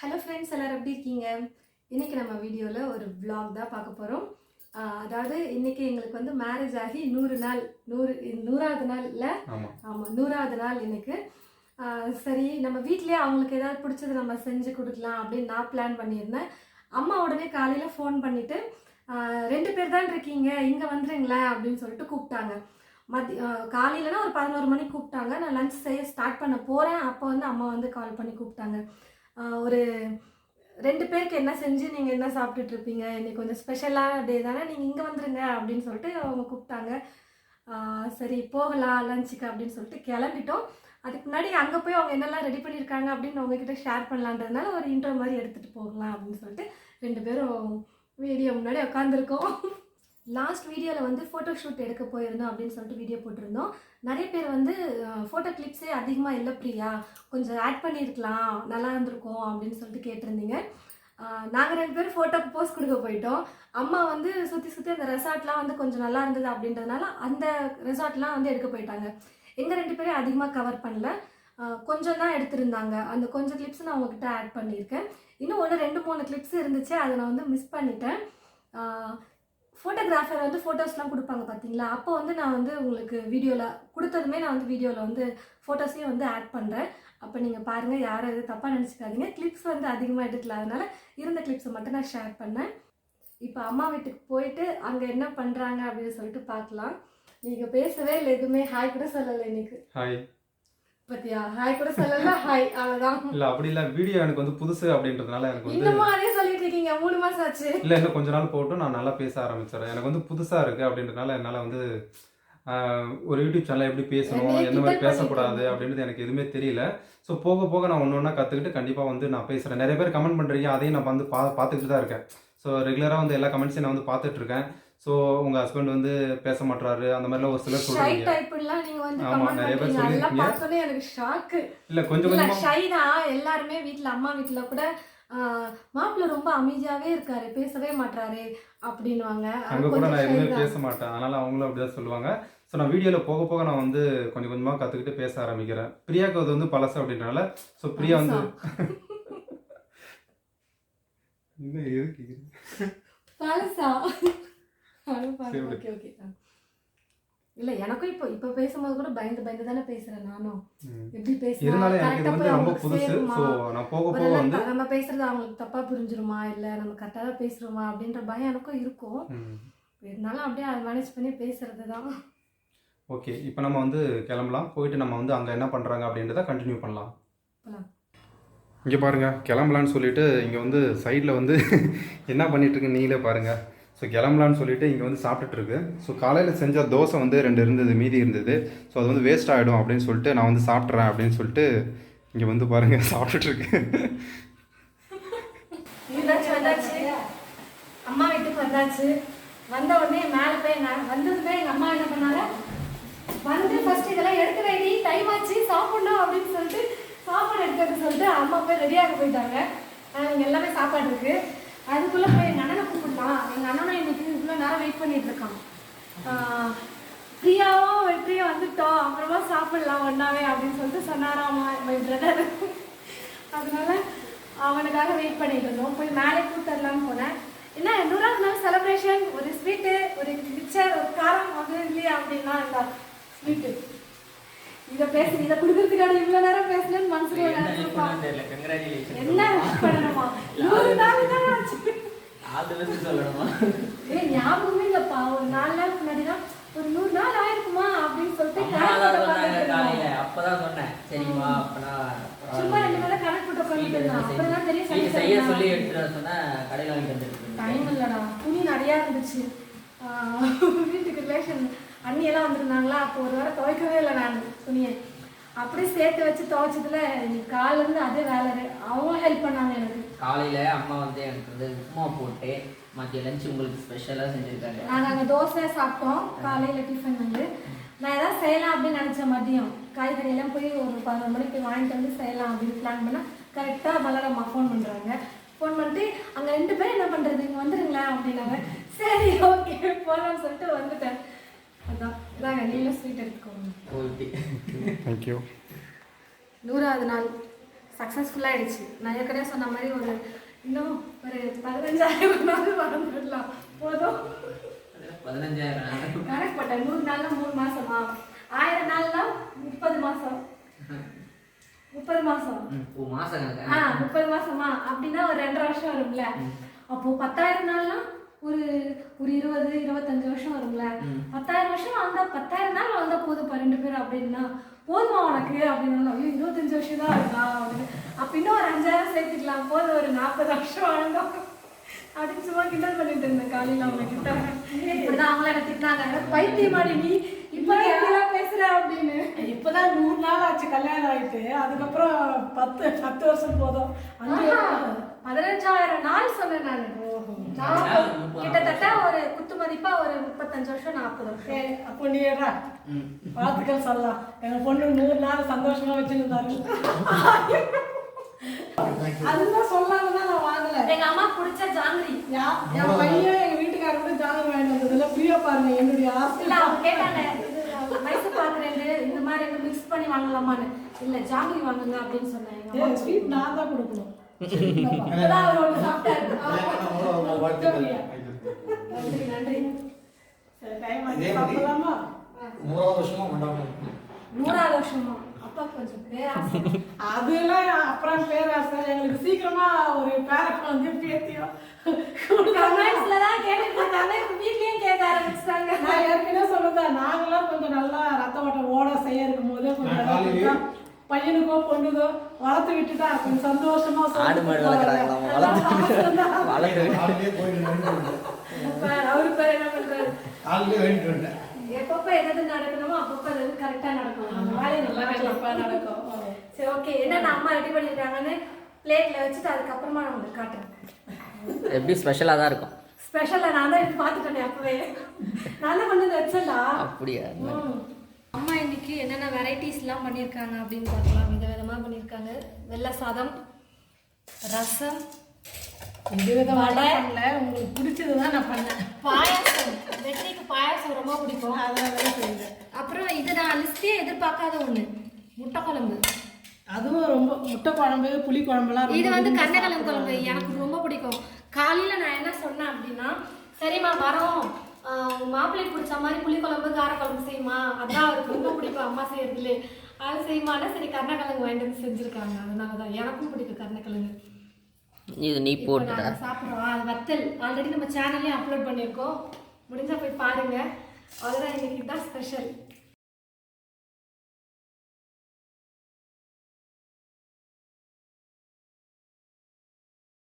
Hello friends, எல்லாரும் எப்படி இருக்கீங்க? இன்றைக்கி நம்ம வீடியோவில் ஒரு vlog தான் பார்க்க போகிறோம். அதாவது இன்றைக்கி எங்களுக்கு வந்து மேரேஜ் ஆகி 100வது நாள் இல்லை, ஆமாம் 100வது நாள் இன்றைக்கு. சரி, நம்ம வீட்டிலே அவங்களுக்கு ஏதாவது பிடிச்சது நம்ம செஞ்சு கொடுக்கலாம் அப்படின்னு நான் பிளான் பண்ணியிருந்தேன். அம்மா உடனே காலையில் ஃபோன் பண்ணிவிட்டு 2 பேர் தான் இருக்கீங்க, இங்கே வந்துடுங்களேன் அப்படின்னு சொல்லிட்டு கூப்பிட்டாங்க. காலையிலனா ஒரு 11 மணிக்கு கூப்பிட்டாங்க. நான் லஞ்ச் செய்ய ஸ்டார்ட் பண்ண போகிறேன். அப்போ வந்து அம்மா வந்து கால் பண்ணி கூப்பிட்டாங்க. ஒரு 2 பேருக்கு என்ன செஞ்சு நீங்கள் என்ன சாப்பிட்டுட்டு இருப்பீங்க, இன்றைக்கி கொஞ்சம் ஸ்பெஷலான டே தானே, நீங்கள் இங்கே வந்துடுங்க அப்படின்னு சொல்லிட்டு அவங்க கூப்பிட்டாங்க. சரி போகலாம் லஞ்சுக்கு அப்படின்னு சொல்லிட்டு கிளம்பிட்டோம். அதுக்கு முன்னாடி அங்கே போய் அவங்க என்னெல்லாம் ரெடி பண்ணியிருக்காங்க அப்படின்னு உங்ககிட்ட ஷேர் பண்ணலான்றதுனால ஒரு இன்ட்ரோ மாதிரி எடுத்துகிட்டு போகலாம் அப்படின்னு சொல்லிட்டு 2 பேரும் வீடியோ முன்னாடி உட்காந்துருக்கோம். லாஸ்ட் வீடியோவில் வந்து ஃபோட்டோ ஷூட் எடுக்க போயிருந்தோம் அப்படின்னு சொல்லிட்டு வீடியோ போட்டிருந்தோம். நிறைய பேர் வந்து ஃபோட்டோ கிளிப்ஸே அதிகமாக இல்லை பிரியா, கொஞ்சம் ஆட் பண்ணியிருக்கலாம், நல்லா இருந்திருக்கும் அப்படின்னு சொல்லிட்டு கேட்டிருந்தீங்க. நாங்கள் 2 பேரும் ஃபோட்டோக்கு போஸ்ட் கொடுக்க போயிட்டோம். அம்மா வந்து சுற்றி அந்த ரெசார்ட்லாம் வந்து கொஞ்சம் நல்லா இருந்தது அப்படின்றதுனால அந்த ரெசார்ட்லாம் வந்து எடுக்க போயிட்டாங்க. எங்கள் 2 பேரும் அதிகமாக கவர் பண்ணல, கொஞ்சம் தான் எடுத்திருந்தாங்க. அந்த கொஞ்சம் கிளிப்ஸ் நான் உங்ககிட்ட ஆட் பண்ணியிருக்கேன். இன்னும் 2-3 கிளிப்ஸ் இருந்துச்சு, அதை நான் வந்து மிஸ் பண்ணிட்டேன். ஃபோட்டோகிராஃபர் வந்து ஃபோட்டோஸ்லாம் கொடுப்பாங்க பார்த்தீங்களா, அப்போ வந்து நான் வந்து உங்களுக்கு வீடியோவில் கொடுத்ததுமே நான் வந்து வீடியோவில் வந்து ஃபோட்டோஸையும் வந்து ஆட் பண்ணுறேன். அப்போ நீங்கள் பாருங்கள், யாரும் எதுவும் தப்பாக நினச்சிக்காதீங்க. கிளிப்ஸ் வந்து அதிகமாக எடுக்கல, அதனால் இருந்த கிளிப்ஸை மட்டும் நான் ஷேர் பண்ணேன். இப்போ அம்மா வீட்டுக்கு போயிட்டு அங்கே என்ன பண்ணுறாங்க அப்படின்னு சொல்லிட்டு பார்க்கலாம். நீங்கள் பேசவே இல்லை, எதுவுமே ஹாய் கூட சொல்லலை இன்னைக்கு. ஹாய் பத்தியா, ஹாய் கூட சொல்லல, ஹாய் அவ்வளோதான். இல்லை அப்படி இல்லை, வீடியோ எனக்கு வந்து புதுசு அப்படின்றதுனால எனக்கு வந்து இன்னும் அதே சொல்லிட்டு இருக்கீங்க, 3 மாதம் ஆச்சு. இல்லை இன்னும் கொஞ்ச நாள் போட்டு நான் நல்லா பேச ஆரம்பிச்சிடறேன். எனக்கு வந்து புதுசாக இருக்குது அப்படின்றதுனால என்னால் வந்து ஒரு யூடியூப் சேனல் எப்படி பேசணும், எந்த மாதிரி பேசக்கூடாது அப்படின்றது எனக்கு எதுவுமே தெரியல. ஸோ போக போக நான் ஒன்று ஒன்றா கற்றுக்கிட்டு கண்டிப்பாக வந்து நான் பேசுகிறேன். நிறைய பேர் கமெண்ட் பண்ணுறீங்க, அதையும் நான் வந்து பார்த்துக்கிட்டு தான் இருக்கேன். ஸோ ரெகுலராக வந்து எல்லா கமெண்ட்ஸையும் நான் வந்து பார்த்துட்ருக்கேன். ஸோ உங்கள் ஹஸ்பண்ட் வந்து பேச மாட்டாரு அந்த மாதிரிலாம் ஒரு சிலர் சொல்றீங்க. ஆமாம், நிறைய பேர் சொல்லியிருக்கீங்க. எனக்கு ஷாக்கு. இல்லை கொஞ்சம் ஷை தான் எல்லாருமே. வீட்டில் அம்மா வீட்டில் கூட மாப்பிள்ள ரொம்ப அமைதியாகவே இருக்காரு, பேசவே மாட்டாரு அப்படின்வாங்க. அங்கே கூட நான் எதுவுமே பேச மாட்டேன், அதனால அவங்களும் அப்படிதான் சொல்லுவாங்க. ஸோ நான் வீடியோவில் போக போக நான் வந்து கொஞ்சம் கொஞ்சமாக கற்றுக்கிட்டு பேச ஆரம்பிக்கிறேன். பிரியாவுக்கு அது வந்து பழசு அப்படின்றனால ஸோ பிரியா வந்து இன்னும் எதுக்கு பழசா இல்ல, எனக்கும் இப்போ பேசும்போது கூட பயந்து தானே பேசுறேன் நானும். எப்படி பேசுறேன், நம்ம பேசுறது அவங்களுக்கு தப்பா புரிஞ்சிருமா, இல்ல நம்ம கரெக்டா தான் பேசுறோமா அப்படின்ற பயம் எனக்கும் இருக்கும். இருந்தாலும் அப்படியே அதை மேனேஜ் பண்ணி பேசுறது தான். ஓகே, இப்போ நம்ம வந்து கிளம்பலாம். போயிட்டு நம்ம வந்து அங்கே என்ன பண்ணுறாங்க அப்படின்றத கண்டினியூ பண்ணலாம். இங்கே பாருங்கள், கிளம்பலான்னு சொல்லிட்டு இங்கே வந்து சைடில் வந்து என்ன பண்ணிகிட்ருக்கு நீங்களே பாருங்கள். ஸோ கிளம்பலான்னு சொல்லிட்டு இங்கே வந்து சாப்பிட்டுட்ருக்கு. ஸோ காலையில் செஞ்ச தோசை வந்து 2 இருந்தது, மீதி இருந்தது. ஸோ அது வந்து வேஸ்ட் ஆகிடும் அப்படின்னு சொல்லிட்டு நான் வந்து சாப்பிட்றேன் அப்படின்னு சொல்லிட்டு இங்கே வந்து பாருங்கள் சாப்பிட்டுட்ருக்கு. அம்மா வீட்டுக்கு வந்தாச்சு. வந்த உடனே மேலே போய் வந்ததுமே எங்கள் அம்மா என்ன பண்ணாங்க, வந்து ஃபர்ஸ்ட் இதெல்லாம் எடுத்து வைடி, டைம் ஆச்சு சாப்பிடணும் அப்படின்னு சொல்லிட்டு சாப்பாடு எடுக்கிறது சொல்லிட்டு அம்மா போய் ரெடியாக போயிட்டாங்க. இங்கே எல்லாமே சாப்பாடு இருக்குது. அதுக்குள்ளே போய் எங்கள் அண்ணனை கூப்பிடலாம். எங்கள் அண்ணனும் இன்னைக்கு இவ்வளோ நேரம் வெயிட் பண்ணிட்டு இருக்கான். பிரியாவும் வெற்றியும் வந்துட்டோம், அப்புறமா சாப்பிடலாம் ஒன்றாவே அப்படின்னு சொல்லிட்டு சொன்னாராமா மை பிரதர். அதனால அவனுக்காக வெயிட் பண்ணிட்டு இருந்தோம். போய் மேலே கூப்பிட்டுலான்னு போனேன். என்ன 100வது நாள் செலிப்ரேஷன், ஒரு ஸ்வீட்டு, ஒரு மிக்சர், ஒரு காரம் அது இல்லையா அப்படின்னா இந்த ஸ்வீட்டு இதை இதை கொடுக்கறதுக்கான இவ்வளோ நேரம் பேசலன்னு மனசுல நினைச்சிருப்பான். என்ன பண்ணணுமா, 100 நாள் தான் ஆச்சு. ஞாபகமே இல்லப்பா, ஒரு 4 நாளுக்கு முன்னாடி தான் ஒரு 100 நாள் ஆயிருக்குமா அப்படின்னு சொல்லிட்டு சும்மா 2 நாள் கணக்கு போட்டு பண்ணிட்டு இருந்தான். அப்புறம் தெரியும் டைம் இல்லடா, துணி நிறையா இருந்துச்சு. வீட்டுக்கு ரிலேஷன் அண்ணியெல்லாம் வந்துருந்தாங்களா, அப்போ ஒரு வாரம் துவைக்கவே இல்லை நான் துணியை. அப்படியே சேர்த்து வச்சு துவைச்சதுல இன்னைக்கு காலிலேருந்து அதே வேலை. அவங்க ஹெல்ப் பண்ணாங்க எனக்கு. காலையில் அம்மா வந்து எனக்கு வந்து உப்புமா போட்டு மதிய லஞ்ச் உங்களுக்கு ஸ்பெஷலாக செஞ்சுருக்காங்க. நாங்கள் தோசை சாப்பிட்டோம் காலையில் டிஃபன் வந்து. நான் எதாவது செய்யலாம் அப்படின்னு நினச்சேன். மதியம் காய்கறியெல்லாம் போய் ஒரு 11 மணிக்கு வாங்கிட்டு வந்து செய்யலாம் அப்படின்னு பிளான் பண்ணால் கரெக்டாக மலரம்மா ஃபோன் பண்ணுறாங்க. ஃபோன் பண்ணிட்டு அங்கே 2 பேரும் என்ன பண்ணுறது, இங்கே வந்துடுங்களேன் அப்படின்னாங்க. சரி ஓகே போகலான்னு சொல்லிட்டு வந்துட்டேன். அதான் இதாங்க, நீங்களும் ஸ்வீட் எடுத்துக்கோங்க. தேங்க்யூ. 100வது நாள் சக்ஸஸ்ஃபுல்லாக ஆயிடுச்சு. நான் ஏற்கனவே சொன்ன மாதிரி இன்னும் ஒரு 15,000 நாள் வந்துடலாம் போதும். 15,000 கணக்கு போட்டேன். 100 நாள்னா 3 மாசமா, 1000 நாள்னா 30 மாசம். 30 மாசம் 30 மாசமா அப்படின்னா ஒரு 2.5 வருஷம் வரும்ல. அப்போ 10,000 நாள்னா ஒரு 20-25 வருஷம் வரும்ல. 10,000 வருஷம் வந்தா 10,000 நாள் வந்தா போதும் 2 பேர் அப்படின்னா போதுமா உனக்கு அப்படின்னா 25 வருஷம் தான் இருக்கா அப்படின்னு. அப்ப இன்னும் ஒரு 5,000 சேர்த்துக்கலாம், போதும் ஒரு 40 வருஷம் வாழ்ந்தோம் அப்படின்னு சும்மா கிண்டல் பண்ணிட்டு இருந்தேன் காலையில அவங்க கிட்ட. இப்படிதான் அவங்கள என்ன திட்டினாங்க, பைத்தியமாடி நீ இப்பதான் பேசுற அப்படின்னு. இப்பதான் 100 நாள் ஆச்சு கல்யாணம் ஆயிட்டு, அதுக்கப்புறம் 10 வருஷம் போதும். 15,000 நாள் சொன்னேன் நான். கிட்டத்தட்ட ஒரு குத்து மதிப்பா ஒரு 35 வருஷம் 40 வருஷம். அப்போ நீ வாழ்த்துக்கள் சொல்லலாம். எங்க பொண்ணு 100 நாள் சந்தோஷமா வச்சிருந்தாரு. அதுதான் சொல்லாமதான் நான் வாங்கல. எங்க அம்மா பிடிச்ச ஜாங்கிரி. என் பையன் எங்க வீட்டுக்காரர் கூட ஜாங்கிரி வாங்கிட்டு வந்ததுல பிரியா பாருங்க என்னுடைய ஆசை. இல்ல அவங்க கேட்டாங்க மைசூர் பாக்குறேன் இந்த மாதிரி மிக்ஸ் பண்ணி வாங்கலாமான்னு. இல்ல ஜாங்கிரி வாங்குங்க அப்படின்னு சொன்னேன். ஸ்வீட் நான் தான் கொடுக்கணும். நன்றி. 100வது வருஷமா அப்பா கொஞ்சம் பேராசை. அதெல்லாம் அப்புறம் பேராசை. எங்களுக்கு சீக்கிரமா ஒரு பேரண்ட் வந்து பேத்தியோ கமெண்ட்ஸ்லதான் கேட்டுருக்காங்க, வீட்லயும் கேட்க ஆரம்பிச்சிட்டாங்க. நான் ஏற்கனவே சொல்லுதான், நாங்களாம் கொஞ்சம் நல்லா ரத்த ஓட்டம் ஓட செய்ய இருக்கும் போதே கொஞ்சம் பையனுக்கோ பொண்ணுக்கோ வளர்த்து விட்டுட்டா கொஞ்சம் சந்தோஷமா அவரு பேர் என்ன பண்றாரு, எப்பப்ப எதாவது நடக்கணுமோ அப்பப்ப அது கரெக்டா நடக்கும். அந்த வேலையை நல்லா நடக்கும். சரி ஓகே, என்னென்ன அம்மா ரெடி பண்ணிருக்காங்கன்னு பிளேட்ல வச்சுட்டு அதுக்கப்புறமா நான் உங்களுக்கு காட்டுறேன். எப்படி ஸ்பெஷலாக தான் இருக்கும். ஸ்பெஷலா நான் தான் இது பார்த்துட்டேன் அப்பவே. நான் தான் கொண்டு வந்து வச்சேன்டா. அப்படியா? அம்மா இன்னைக்கு என்னென்ன வெரைட்டிஸ்லாம் பண்ணியிருக்காங்க அப்படின்னு பார்க்கலாம். விதவிதமாக பண்ணியிருக்காங்க. வெள்ளை சாதம், ரசம், வடை. உங்களுக்கு பிடிச்சதுதான் நான் பண்ணேன். பாயாசம். வெற்றிக்கு பாயாசம் ரொம்ப பிடிக்கும், அதெல்லாம் செய்யுங்க. அப்புறம் இது நான் லிஸ்டே எதிர்பார்க்காத ஒன்று, முட்டை குழம்பு. அதுவும் ரொம்ப முட்டை குழம்பு, புளி குழம்புலாம். இது வந்து கருணக்கிழங்கு குழம்பு எனக்கு ரொம்ப பிடிக்கும். காலையில் நான் என்ன சொன்னேன் அப்படின்னா, சரிம்மா வரோம், மாப்பிள்ளைக்கு பிடிச்ச மாதிரி புளிக்குழம்பு காரக்குழம்பு செய்யுமா, அதான் அவருக்கு ரொம்ப பிடிக்கும் அம்மா செய்யறதுலே, அது செய்யுமானா சரி கருணக்கிழங்கு வாங்கிட்டு வந்து செஞ்சுருக்காங்க. அதனால தான் எனக்கும் பிடிக்கும் கருணக்கிழங்கு. இது நீ போட்டு சாப்பிட்றோம். அது வத்தல் ஆல்ரெடி நம்ம சேனல்லையும் அப்லோட் பண்ணியிருக்கோம், முடிஞ்சா போய் பாருங்க. அதுதான் இன்னைக்கு தான் ஸ்பெஷல்.